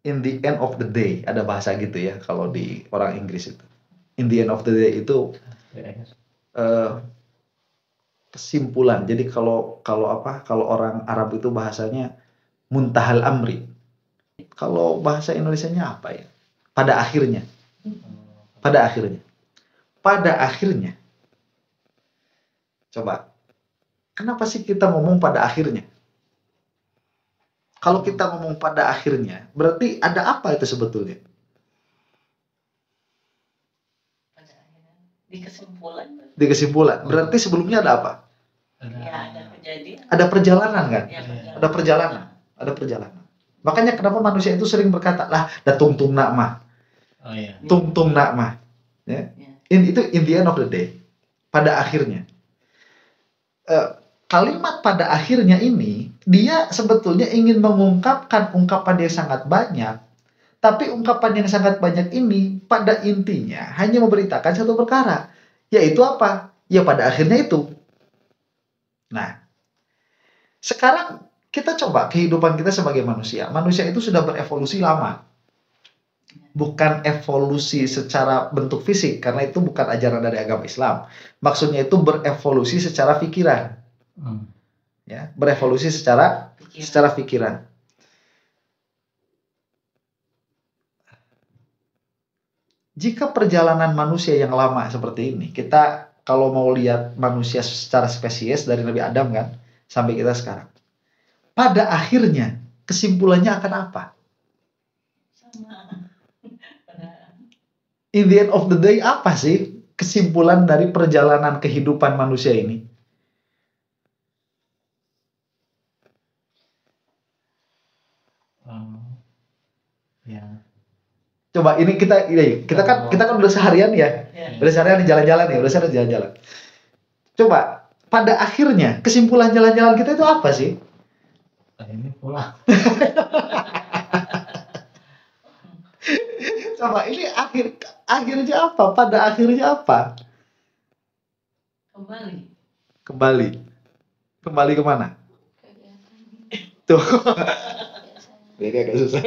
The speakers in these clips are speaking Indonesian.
in the end of the day, ada bahasa gitu ya kalau di orang Inggris itu. In the end of the day itu kesimpulan. Jadi kalau orang Arab itu bahasanya muntahal amri. Kalau bahasa Indonesianya apa ya? Pada akhirnya. Pada akhirnya. Pada akhirnya. Coba. Kenapa sih kita ngomong pada akhirnya? Kalau kita ngomong pada akhirnya, berarti ada apa itu sebetulnya? Pada akhirnya. Di kesimpulan. Di kesimpulan. Berarti sebelumnya ada apa? Ya, ada kejadian. Ada perjalanan kan? Ya, perjalanan. Ada perjalanan. Ada perjalanan. Makanya kenapa manusia itu sering berkata, lah, dah tungtung nak mah. Oh iya. Tungtung nak mah. Ya. Itu in the end of the day. Pada akhirnya. Kalimat pada akhirnya ini, dia sebetulnya ingin mengungkapkan ungkapan yang sangat banyak. Tapi ungkapan yang sangat banyak ini, pada intinya, hanya memberitakan satu perkara. Yaitu apa? Ya pada akhirnya itu. Nah, sekarang kita coba kehidupan kita sebagai manusia. Manusia itu sudah berevolusi lama. Bukan evolusi secara bentuk fisik, karena itu bukan ajaran dari agama Islam. Maksudnya itu berevolusi secara pikiran. Ya, berevolusi secara pikiran. Jika perjalanan manusia yang lama seperti ini, kita kalau mau lihat manusia secara spesies dari Nabi Adam kan, sampai kita sekarang. Pada akhirnya, kesimpulannya akan apa? Sama. In the end of the day, apa sih kesimpulan dari perjalanan kehidupan manusia ini? Ya. Coba ini kita kan udah seharian ya. Udah seharian jalan-jalan ya, udah seharian jalan-jalan. Coba pada akhirnya kesimpulan jalan-jalan kita itu apa sih? Ini pulang. Coba ini akhirnya apa? Pada akhirnya apa? Kembali kemana? Tuh. Ini agak susah.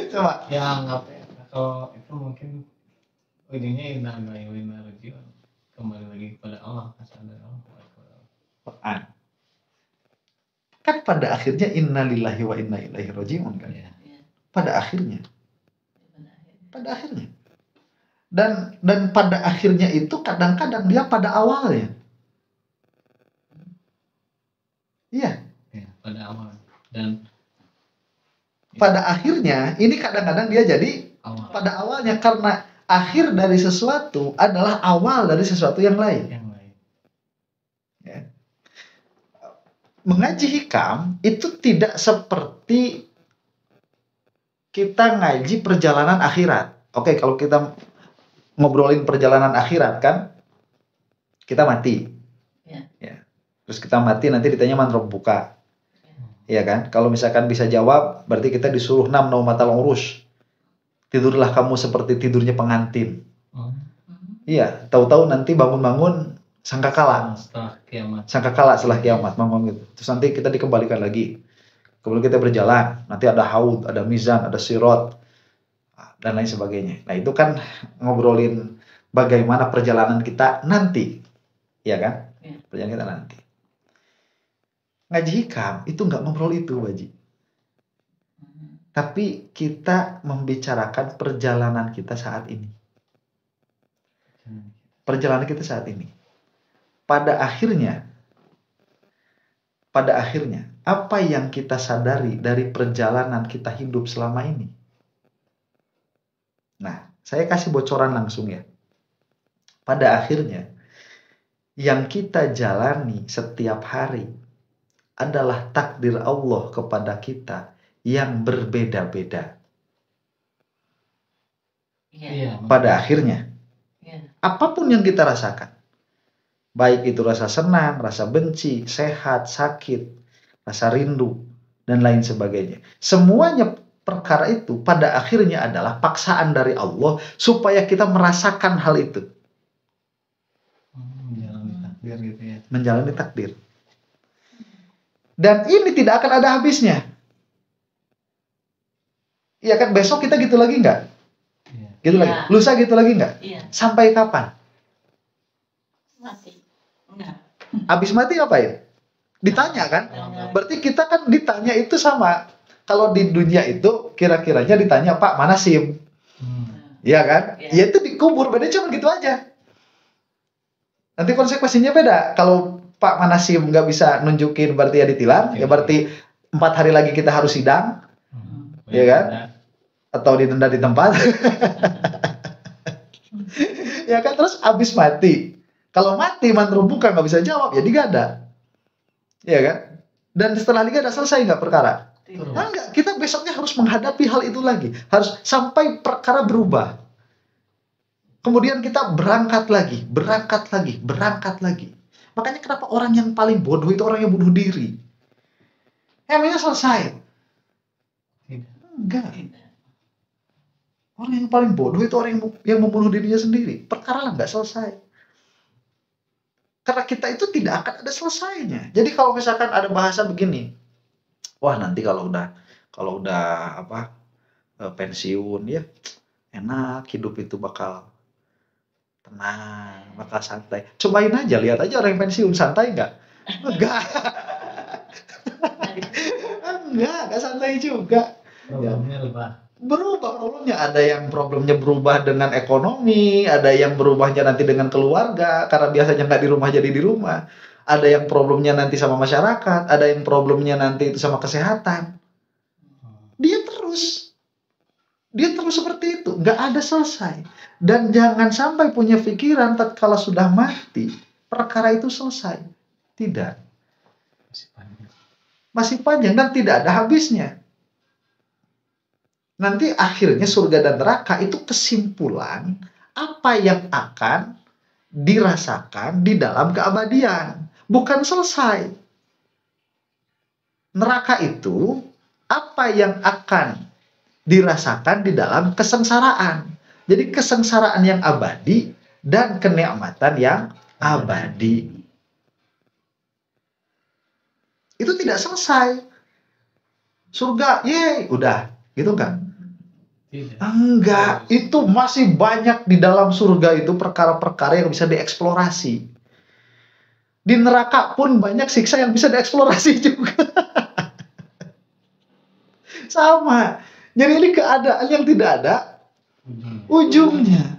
Coba. Ya nggak kalau itu mungkin ujungnya kembali lagi kepada Allah, asal dari Allah. Kan pada akhirnya innalillahi wa inna ilaihi raji'un kan ya. Pada akhirnya. Dan pada akhirnya itu kadang-kadang dia pada awalnya. Iya. Ya, pada awal. Dan pada akhirnya ini kadang-kadang dia jadi awal. Pada awalnya, karena akhir dari sesuatu adalah awal dari sesuatu yang lain. Ya. Mengaji hikam itu tidak seperti kita ngaji perjalanan akhirat. Oke, kalau kita ngobrolin perjalanan akhirat kan, kita mati. Ya. Terus kita mati nanti ditanya man rabbuka. Iya kan? Kalau misalkan bisa jawab, berarti kita disuruh nam naumatal urus. Tidurlah kamu seperti tidurnya pengantin. Iya, tahu-tahu nanti bangun-bangun sangkakala. Sangkakala setelah kiamat, bangun gitu. Terus nanti kita dikembalikan lagi. Kemudian kita berjalan, nanti ada haud, ada mizan, ada sirot, dan lain sebagainya. Nah itu kan ngobrolin bagaimana perjalanan kita nanti. Iya kan? Perjalanan kita nanti. Ngaji hikam itu nggak ngobrol itu, Baji. Tapi kita membicarakan perjalanan kita saat ini. Perjalanan kita saat ini. Pada akhirnya, apa yang kita sadari dari perjalanan kita hidup selama ini? Nah, saya kasih bocoran langsung ya. Pada akhirnya, yang kita jalani setiap hari adalah takdir Allah kepada kita yang berbeda-beda. Pada akhirnya, apapun yang kita rasakan, baik itu rasa senang, rasa benci, sehat, sakit, rasa rindu, dan lain sebagainya. Semuanya perkara itu pada akhirnya adalah paksaan dari Allah supaya kita merasakan hal itu. Menjalani takdir gitu ya. Menjalani takdir. Dan ini tidak akan ada habisnya. Iya kan, besok kita gitu lagi nggak? Iya. Gitu lagi. Iya. Lusa gitu lagi nggak? Iya. Sampai kapan? Mati. Enggak. Abis mati ngapain? Ditanya kan? Berarti kita kan ditanya itu sama. Kalau di dunia itu kira-kiranya ditanya, Pak, mana SIM? Iya kan? Iya. Ya itu dikubur, beda cuma gitu aja. Nanti konsekuensinya beda. Kalau Pak mana SIM nggak bisa nunjukin, berarti ya ditilang. Ya berarti 4 hari lagi kita harus sidang. Iya kan? Atau ditenda di tempat. Ya kan, terus abis mati. Kalau mati mantra buka nggak bisa jawab, ya digada. Iya kan? Dan setelah digada selesai nggak perkara? Tidak. Nah, enggak, kita besoknya harus menghadapi hal itu lagi. Harus sampai perkara berubah. Kemudian kita berangkat lagi, berangkat lagi, berangkat lagi. Makanya kenapa orang yang paling bodoh itu orang yang bunuh diri? Emangnya selesai? Tidak. Enggak. Tidak. Orang yang paling bodoh itu orang yang membunuh dirinya sendiri. Perkara lah nggak selesai. Karena kita itu tidak akan ada selesainya. Jadi kalau misalkan ada bahasa begini, wah nanti kalau udah apa pensiun ya enak, hidup itu bakal tenang, bakal santai. Cobain aja, lihat aja orang yang pensiun santai nggak? Enggak. Enggak santai juga. Problemnya Berubah problemnya, ada yang problemnya berubah dengan ekonomi, ada yang berubahnya nanti dengan keluarga karena biasanya nggak di rumah jadi di rumah, ada yang problemnya nanti sama masyarakat, ada yang problemnya nanti itu sama kesehatan. Dia terus seperti itu, nggak ada selesai. Dan jangan sampai punya pikiran tatkala sudah mati perkara itu selesai. Tidak, masih panjang dan tidak ada habisnya. Nanti akhirnya surga dan neraka itu kesimpulan apa yang akan dirasakan di dalam keabadian. Bukan selesai. Neraka itu apa yang akan dirasakan di dalam kesengsaraan. Jadi kesengsaraan yang abadi dan kenikmatan yang abadi. Itu tidak selesai. Surga, yeay, udah. Gitu kan? tidak. Enggak, itu masih banyak di dalam surga itu perkara-perkara yang bisa dieksplorasi. Di neraka pun banyak siksa yang bisa dieksplorasi juga. Sama. Jadi ini keadaan yang tidak ada ujungnya.